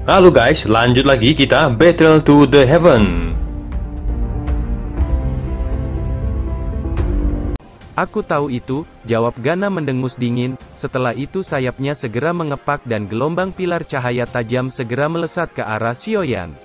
Halo guys, lanjut lagi kita Battle to the Heaven. Aku tahu itu, jawab Gana mendengus dingin. Setelah itu sayapnya segera mengepak dan gelombang pilar cahaya tajam segera melesat ke arah Xiaoyan.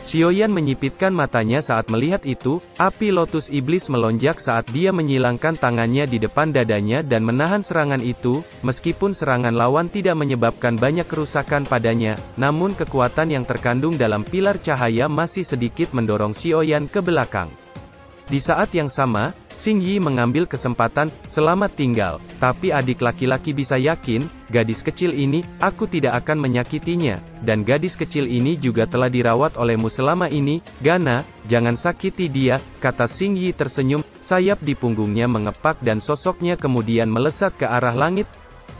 Xiaoyan menyipitkan matanya saat melihat itu. Api lotus iblis melonjak saat dia menyilangkan tangannya di depan dadanya dan menahan serangan itu. Meskipun serangan lawan tidak menyebabkan banyak kerusakan padanya, namun kekuatan yang terkandung dalam pilar cahaya masih sedikit mendorong Xiaoyan ke belakang. Di saat yang sama, Xing Yi mengambil kesempatan, "Selamat tinggal, tapi adik laki-laki bisa yakin, gadis kecil ini, aku tidak akan menyakitinya, dan gadis kecil ini juga telah dirawat olehmu selama ini, Gana, jangan sakiti dia," kata Xing Yi tersenyum, sayap di punggungnya mengepak dan sosoknya kemudian melesat ke arah langit.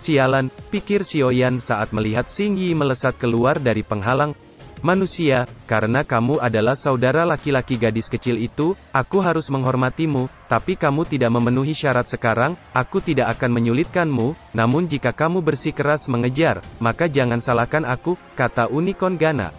"Sialan," pikir Xiaoyan saat melihat Xing Yi melesat keluar dari penghalang. "Manusia, karena kamu adalah saudara laki-laki gadis kecil itu, aku harus menghormatimu, tapi kamu tidak memenuhi syarat sekarang, aku tidak akan menyulitkanmu, namun jika kamu bersikeras mengejar, maka jangan salahkan aku," kata Unicorn Gana.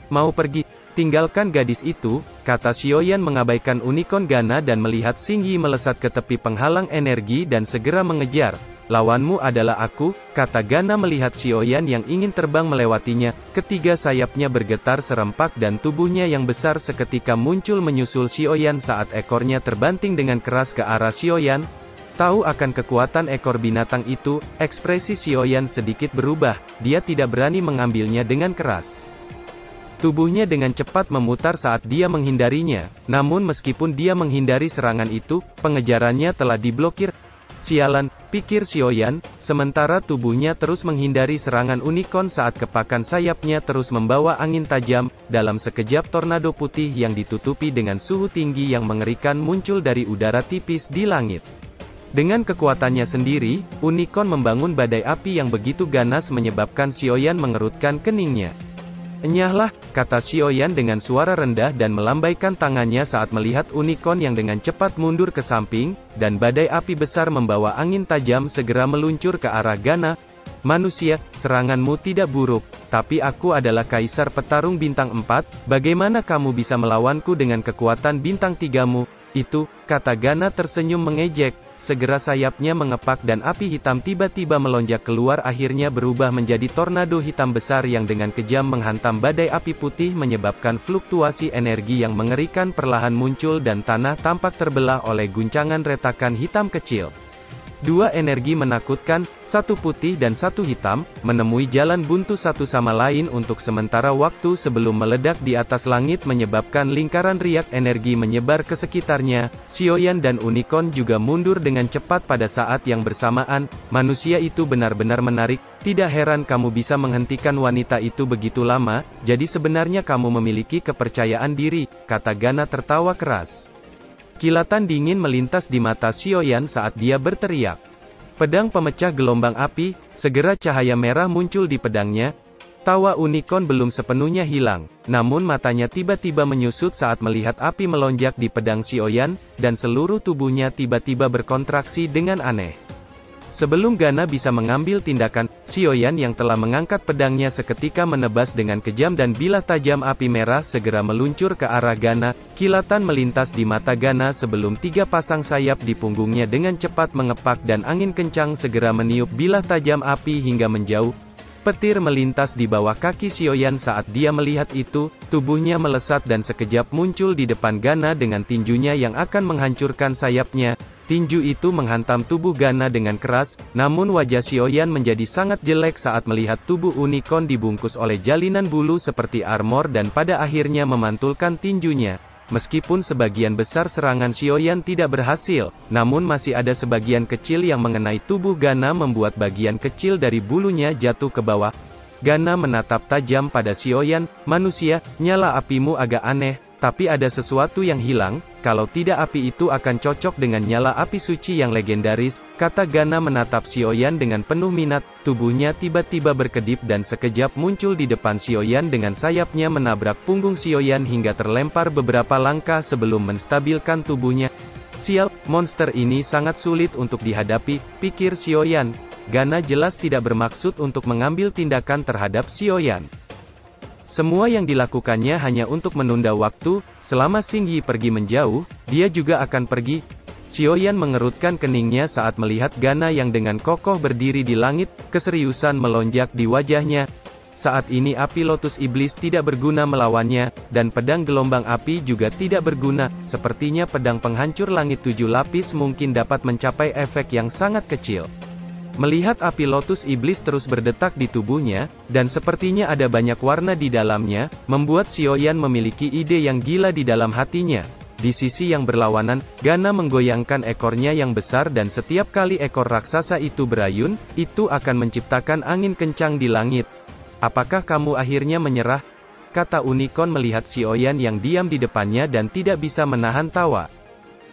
"Mau pergi? Tinggalkan gadis itu," kata Xiaoyan mengabaikan Unicorn Gana dan melihat Xing Yi melesat ke tepi penghalang energi dan segera mengejar. "Lawanmu adalah aku," kata Gana melihat Xiaoyan yang ingin terbang melewatinya. Ketiga sayapnya bergetar serempak dan tubuhnya yang besar seketika muncul menyusul Xiaoyan saat ekornya terbanting dengan keras ke arah Xiaoyan. Tahu akan kekuatan ekor binatang itu, ekspresi Xiaoyan sedikit berubah, dia tidak berani mengambilnya dengan keras. Tubuhnya dengan cepat memutar saat dia menghindarinya, namun meskipun dia menghindari serangan itu, pengejarannya telah diblokir. "Sialan," pikir Xiaoyan, sementara tubuhnya terus menghindari serangan unicorn saat kepakan sayapnya terus membawa angin tajam. Dalam sekejap tornado putih yang ditutupi dengan suhu tinggi yang mengerikan muncul dari udara tipis di langit. Dengan kekuatannya sendiri, unicorn membangun badai api yang begitu ganas menyebabkan Xiaoyan mengerutkan keningnya. "Enyahlah," kata Xiaoyan dengan suara rendah dan melambaikan tangannya saat melihat unicorn yang dengan cepat mundur ke samping, dan badai api besar membawa angin tajam segera meluncur ke arah Gana. "Manusia, seranganmu tidak buruk, tapi aku adalah Kaisar Petarung Bintang 4, bagaimana kamu bisa melawanku dengan kekuatan Bintang 3-mu? Itu," kata Gana tersenyum mengejek. Segera sayapnya mengepak dan api hitam tiba-tiba melonjak keluar akhirnya berubah menjadi tornado hitam besar yang dengan kejam menghantam badai api putih menyebabkan fluktuasi energi yang mengerikan perlahan muncul dan tanah tampak terbelah oleh guncangan retakan hitam kecil. Dua energi menakutkan, satu putih dan satu hitam, menemui jalan buntu satu sama lain untuk sementara waktu sebelum meledak di atas langit menyebabkan lingkaran riak energi menyebar ke sekitarnya. Xiaoyan dan unicorn juga mundur dengan cepat pada saat yang bersamaan. "Manusia itu benar-benar menarik, tidak heran kamu bisa menghentikan wanita itu begitu lama, jadi sebenarnya kamu memiliki kepercayaan diri," kata Gana tertawa keras. Kilatan dingin melintas di mata Xiaoyan saat dia berteriak. "Pedang pemecah gelombang api," segera cahaya merah muncul di pedangnya. Tawa unicorn belum sepenuhnya hilang, namun matanya tiba-tiba menyusut saat melihat api melonjak di pedang Xiaoyan, dan seluruh tubuhnya tiba-tiba berkontraksi dengan aneh. Sebelum Gana bisa mengambil tindakan, Xiaoyan yang telah mengangkat pedangnya seketika menebas dengan kejam dan bilah tajam api merah segera meluncur ke arah Gana. Kilatan melintas di mata Gana sebelum tiga pasang sayap di punggungnya dengan cepat mengepak dan angin kencang segera meniup bilah tajam api hingga menjauh. Petir melintas di bawah kaki Xiaoyan saat dia melihat itu, tubuhnya melesat dan sekejap muncul di depan Gana dengan tinjunya yang akan menghancurkan sayapnya. Tinju itu menghantam tubuh Gana dengan keras, namun wajah Xiaoyan menjadi sangat jelek saat melihat tubuh unicorn dibungkus oleh jalinan bulu seperti armor dan pada akhirnya memantulkan tinjunya. Meskipun sebagian besar serangan Xiaoyan tidak berhasil, namun masih ada sebagian kecil yang mengenai tubuh Gana membuat bagian kecil dari bulunya jatuh ke bawah. Gana menatap tajam pada Xiaoyan. "Manusia, nyala apimu agak aneh, tapi ada sesuatu yang hilang, kalau tidak api itu akan cocok dengan nyala api suci yang legendaris," kata Gana menatap Xiaoyan dengan penuh minat. Tubuhnya tiba-tiba berkedip dan sekejap muncul di depan Xiaoyan dengan sayapnya menabrak punggung Xiaoyan hingga terlempar beberapa langkah sebelum menstabilkan tubuhnya. "Sial, monster ini sangat sulit untuk dihadapi," pikir Xiaoyan. Gana jelas tidak bermaksud untuk mengambil tindakan terhadap Xiaoyan. Semua yang dilakukannya hanya untuk menunda waktu. Selama Xing Yi pergi menjauh, dia juga akan pergi. Xiaoyan mengerutkan keningnya saat melihat Gana yang dengan kokoh berdiri di langit, keseriusan melonjak di wajahnya. Saat ini api lotus iblis tidak berguna melawannya, dan pedang gelombang api juga tidak berguna. Sepertinya pedang penghancur langit 7 lapis mungkin dapat mencapai efek yang sangat kecil. Melihat api lotus iblis terus berdetak di tubuhnya, dan sepertinya ada banyak warna di dalamnya, membuat Xiaoyan memiliki ide yang gila di dalam hatinya. Di sisi yang berlawanan, Gana menggoyangkan ekornya yang besar dan setiap kali ekor raksasa itu berayun, itu akan menciptakan angin kencang di langit. "Apakah kamu akhirnya menyerah?" kata unicorn melihat Xiaoyan yang diam di depannya dan tidak bisa menahan tawa.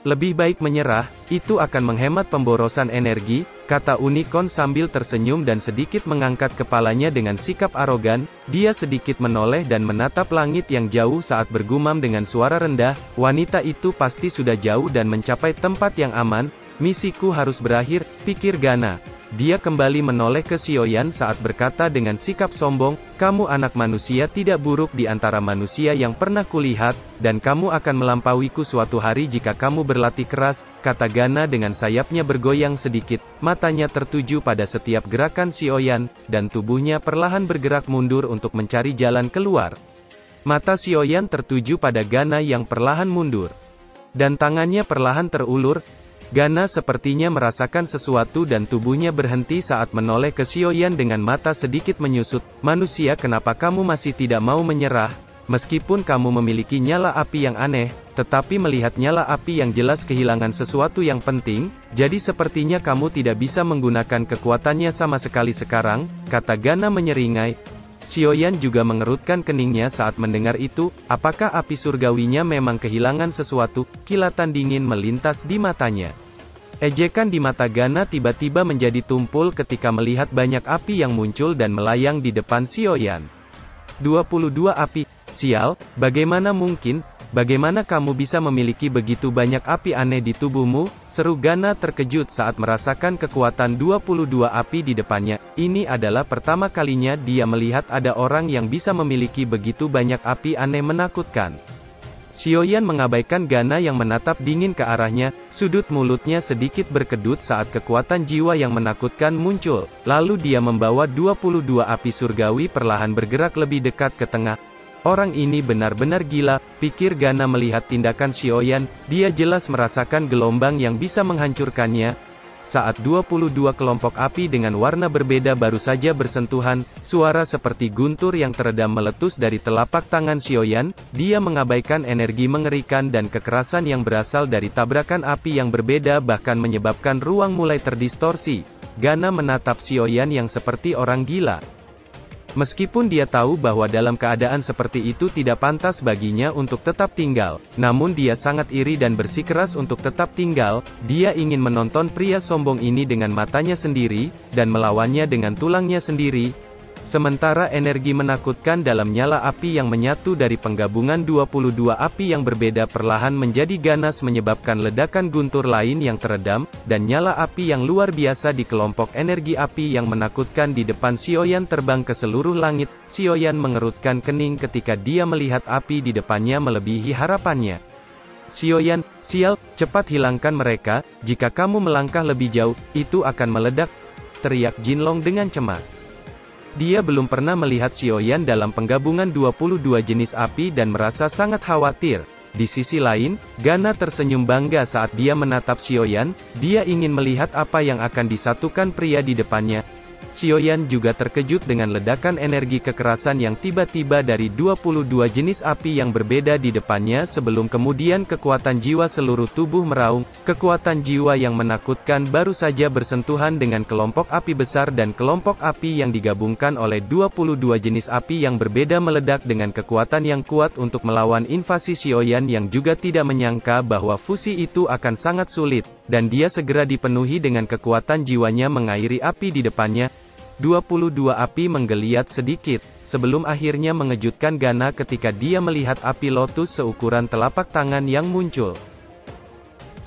"Lebih baik menyerah, itu akan menghemat pemborosan energi," kata unicorn sambil tersenyum dan sedikit mengangkat kepalanya dengan sikap arogan. Dia sedikit menoleh dan menatap langit yang jauh saat bergumam dengan suara rendah, "Wanita itu pasti sudah jauh dan mencapai tempat yang aman. Misiku harus berakhir," pikir Gana. Dia kembali menoleh ke Xiaoyan saat berkata dengan sikap sombong, "Kamu anak manusia tidak buruk di antara manusia yang pernah kulihat, dan kamu akan melampauiku suatu hari jika kamu berlatih keras," kata Gana dengan sayapnya bergoyang sedikit, matanya tertuju pada setiap gerakan Xiaoyan, dan tubuhnya perlahan bergerak mundur untuk mencari jalan keluar. Mata Xiaoyan tertuju pada Gana yang perlahan mundur, dan tangannya perlahan terulur. Gana sepertinya merasakan sesuatu dan tubuhnya berhenti saat menoleh ke Xiaoyan dengan mata sedikit menyusut. "Manusia, kenapa kamu masih tidak mau menyerah? Meskipun kamu memiliki nyala api yang aneh, tetapi melihat nyala api yang jelas kehilangan sesuatu yang penting, jadi sepertinya kamu tidak bisa menggunakan kekuatannya sama sekali sekarang," kata Gana menyeringai. Xiaoyan juga mengerutkan keningnya saat mendengar itu. Apakah api surgawinya memang kehilangan sesuatu? Kilatan dingin melintas di matanya. Ejekan di mata Gana tiba-tiba menjadi tumpul ketika melihat banyak api yang muncul dan melayang di depan Xiaoyan. 22 api. "Sial, bagaimana mungkin? Bagaimana kamu bisa memiliki begitu banyak api aneh di tubuhmu?" seru Gana terkejut saat merasakan kekuatan 22 api di depannya. Ini adalah pertama kalinya dia melihat ada orang yang bisa memiliki begitu banyak api aneh menakutkan. Xiaoyan mengabaikan Gana yang menatap dingin ke arahnya, sudut mulutnya sedikit berkedut saat kekuatan jiwa yang menakutkan muncul. Lalu dia membawa 22 api surgawi perlahan bergerak lebih dekat ke tengah. "Orang ini benar-benar gila," pikir Gana melihat tindakan Xiaoyan. Dia jelas merasakan gelombang yang bisa menghancurkannya. Saat 22 kelompok api dengan warna berbeda baru saja bersentuhan, suara seperti guntur yang teredam meletus dari telapak tangan Xiaoyan. Dia mengabaikan energi mengerikan dan kekerasan yang berasal dari tabrakan api yang berbeda bahkan menyebabkan ruang mulai terdistorsi. Gana menatap Xiaoyan yang seperti orang gila. Meskipun dia tahu bahwa dalam keadaan seperti itu tidak pantas baginya untuk tetap tinggal, namun dia sangat iri dan bersikeras untuk tetap tinggal. Dia ingin menonton pria sombong ini dengan matanya sendiri, dan melawannya dengan tulangnya sendiri. Sementara energi menakutkan dalam nyala api yang menyatu dari penggabungan 22 api yang berbeda perlahan menjadi ganas menyebabkan ledakan guntur lain yang teredam, dan nyala api yang luar biasa di kelompok energi api yang menakutkan di depan Xiaoyan terbang ke seluruh langit. Xiaoyan mengerutkan kening ketika dia melihat api di depannya melebihi harapannya. "Xiaoyan, sial, cepat hilangkan mereka, jika kamu melangkah lebih jauh, itu akan meledak," teriak Jinlong dengan cemas. Dia belum pernah melihat Xiaoyan dalam penggabungan 22 jenis api dan merasa sangat khawatir. Di sisi lain, Gana tersenyum bangga saat dia menatap Xiaoyan. Dia ingin melihat apa yang akan disatukan pria di depannya. Xiaoyan juga terkejut dengan ledakan energi kekerasan yang tiba-tiba dari 22 jenis api yang berbeda di depannya sebelum kemudian kekuatan jiwa seluruh tubuh meraung. Kekuatan jiwa yang menakutkan baru saja bersentuhan dengan kelompok api besar dan kelompok api yang digabungkan oleh 22 jenis api yang berbeda meledak dengan kekuatan yang kuat untuk melawan invasi Xiaoyan yang juga tidak menyangka bahwa fusi itu akan sangat sulit, dan dia segera dipenuhi dengan kekuatan jiwanya mengairi api di depannya. 22 api menggeliat sedikit, sebelum akhirnya mengejutkan Gana ketika dia melihat api lotus seukuran telapak tangan yang muncul.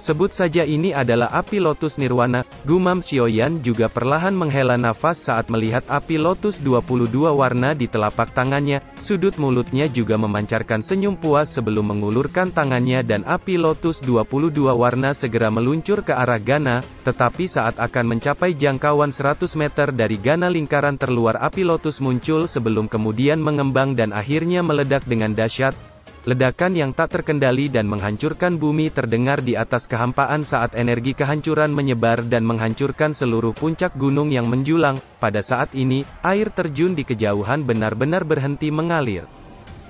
Sebut saja ini adalah api lotus nirwana, gumam Xiaoyan juga perlahan menghela nafas saat melihat api lotus 22 warna di telapak tangannya. Sudut mulutnya juga memancarkan senyum puas sebelum mengulurkan tangannya dan api lotus 22 warna segera meluncur ke arah Gana, tetapi saat akan mencapai jangkauan 100 meter dari Gana lingkaran terluar api lotus muncul sebelum kemudian mengembang dan akhirnya meledak dengan dahsyat. Ledakan yang tak terkendali dan menghancurkan bumi terdengar di atas kehampaan saat energi kehancuran menyebar dan menghancurkan seluruh puncak gunung yang menjulang. Pada saat ini, air terjun di kejauhan benar-benar berhenti mengalir.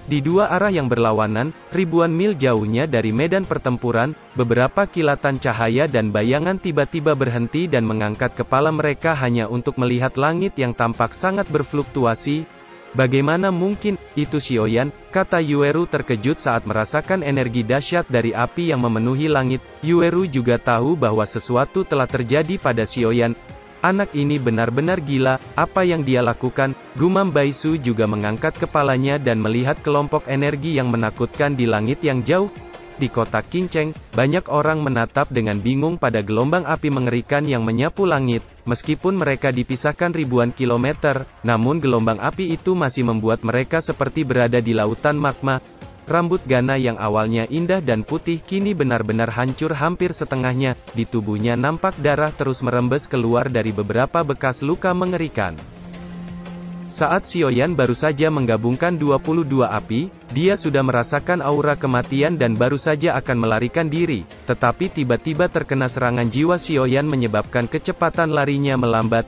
Di dua arah yang berlawanan, ribuan mil jauhnya dari medan pertempuran, beberapa kilatan cahaya dan bayangan tiba-tiba berhenti dan mengangkat kepala mereka hanya untuk melihat langit yang tampak sangat berfluktuasi. Bagaimana mungkin, itu Xiaoyan, kata Yueru terkejut saat merasakan energi dahsyat dari api yang memenuhi langit. Yueru juga tahu bahwa sesuatu telah terjadi pada Xiaoyan. Anak ini benar-benar gila, apa yang dia lakukan? Gumam Baisu juga mengangkat kepalanya dan melihat kelompok energi yang menakutkan di langit yang jauh. Di kota Qingcheng, banyak orang menatap dengan bingung pada gelombang api mengerikan yang menyapu langit. Meskipun mereka dipisahkan ribuan kilometer, namun gelombang api itu masih membuat mereka seperti berada di lautan magma. Rambut Gana yang awalnya indah dan putih kini benar-benar hancur hampir setengahnya. Di tubuhnya nampak darah terus merembes keluar dari beberapa bekas luka mengerikan. Saat Xiaoyan baru saja menggabungkan 22 api, dia sudah merasakan aura kematian dan baru saja akan melarikan diri, tetapi tiba-tiba terkena serangan jiwa Xiaoyan menyebabkan kecepatan larinya melambat.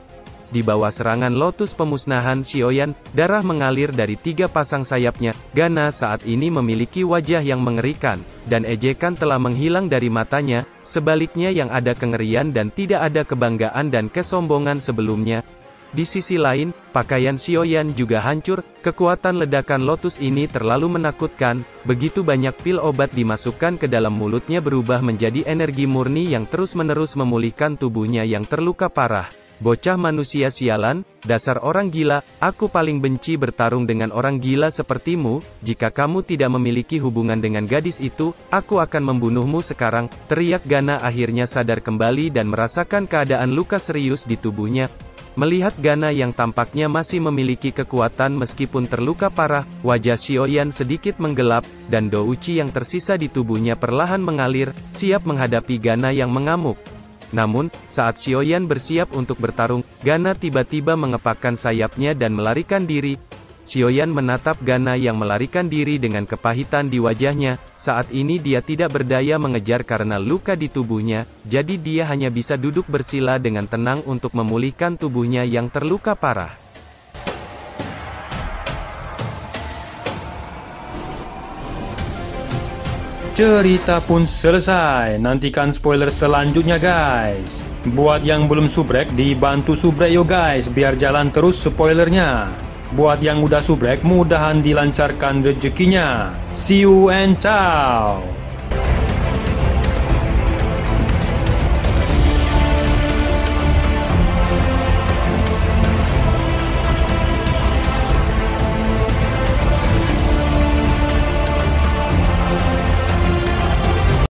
Di bawah serangan lotus pemusnahan Xiaoyan, darah mengalir dari 3 pasang sayapnya. Gana saat ini memiliki wajah yang mengerikan, dan ejekan telah menghilang dari matanya, sebaliknya yang ada kengerian dan tidak ada kebanggaan dan kesombongan sebelumnya. Di sisi lain, pakaian Xiaoyan juga hancur. Kekuatan ledakan lotus ini terlalu menakutkan, begitu banyak pil obat dimasukkan ke dalam mulutnya berubah menjadi energi murni yang terus-menerus memulihkan tubuhnya yang terluka parah. Bocah manusia sialan, dasar orang gila, aku paling benci bertarung dengan orang gila sepertimu. Jika kamu tidak memiliki hubungan dengan gadis itu, aku akan membunuhmu sekarang, teriak Gana akhirnya sadar kembali dan merasakan keadaan luka serius di tubuhnya. Melihat Gana yang tampaknya masih memiliki kekuatan meskipun terluka parah, wajah Xiaoyan sedikit menggelap, dan douci yang tersisa di tubuhnya perlahan mengalir, siap menghadapi Gana yang mengamuk. Namun, saat Xiaoyan bersiap untuk bertarung, Gana tiba-tiba mengepakkan sayapnya dan melarikan diri. Xiaoyan menatap Gana yang melarikan diri dengan kepahitan di wajahnya. Saat ini dia tidak berdaya mengejar karena luka di tubuhnya, jadi dia hanya bisa duduk bersila dengan tenang untuk memulihkan tubuhnya yang terluka parah. Cerita pun selesai, nantikan spoiler selanjutnya guys. Buat yang belum subrek, dibantu subrek yo guys, biar jalan terus spoilernya. Buat yang udah subrek, mudahan dilancarkan rezekinya. See you and ciao.